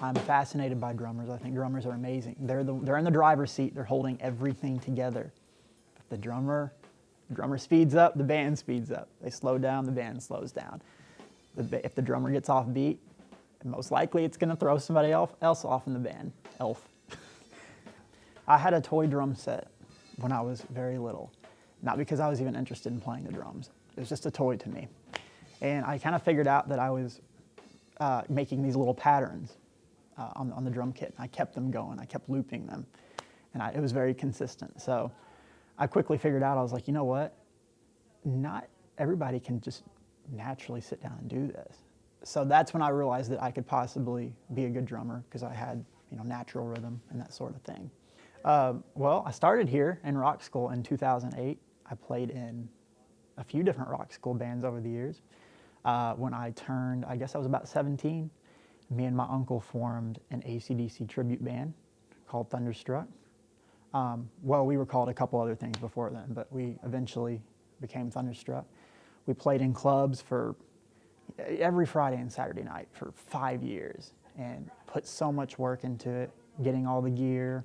I'm fascinated by drummers. I think drummers are amazing. They're in the driver's seat. They're holding everything together. If the drummer speeds up, the band speeds up. They slow down, the band slows down. If the drummer gets off beat, most likely it's going to throw somebody else off in the band. Elf. I had a toy drum set when I was very little. Not because I was even interested in playing the drums. It was just a toy to me. And I kind of figured out that I was making these little patterns on the drum kit. I kept them going. I kept looping them. And it was very consistent. So I quickly figured out, I was like, you know what? Not everybody can just naturally sit down and do this. So that's when I realized that I could possibly be a good drummer because I had, natural rhythm and that sort of thing. Well, I started here in rock school in 2008. I played in a few different rock school bands over the years. When I turned, I guess I was about 17, me and my uncle formed an AC/DC tribute band called Thunderstruck. Well, we were called a couple other things before then, but we eventually became Thunderstruck. We played in clubs for every Friday and Saturday night for 5 years and put so much work into it, getting all the gear,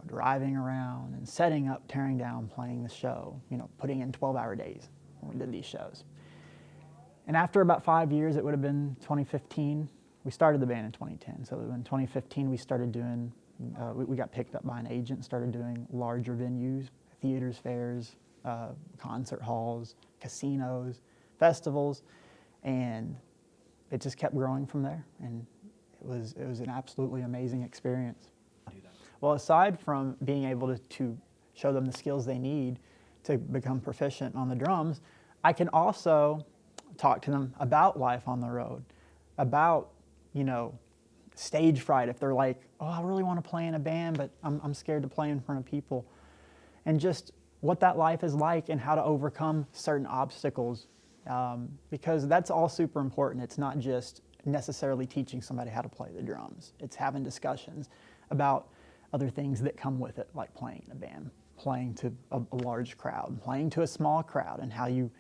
driving around and setting up, tearing down, playing the show, putting in 12-hour days when we did these shows. And after about 5 years, it would have been 2015, we started the band in 2010. So in 2015, we started doing, we got picked up by an agent and started doing larger venues, theaters, fairs, concert halls, casinos, festivals, and it just kept growing from there. And it was an absolutely amazing experience. Well, aside from being able to show them the skills they need to become proficient on the drums, I can also talk to them about life on the road, about, stage fright. If they're like, oh, I really want to play in a band, but I'm scared to play in front of people. And just what that life is like and how to overcome certain obstacles, because that's all super important. It's not just necessarily teaching somebody how to play the drums. It's having discussions about other things that come with it, like playing in a band, playing to a large crowd, playing to a small crowd, and how you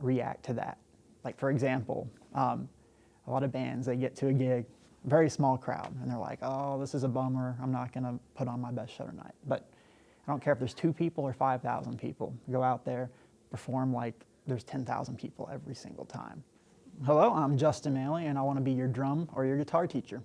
react to that. Like, for example, a lot of bands, they get to a gig, very small crowd, and they're like, oh, this is a bummer. I'm not going to put on my best show tonight. But I don't care if there's 2 people or 5,000 people. Go out there, perform like there's 10,000 people every single time. Hello, I'm Justin Manley, and I want to be your drum or your guitar teacher.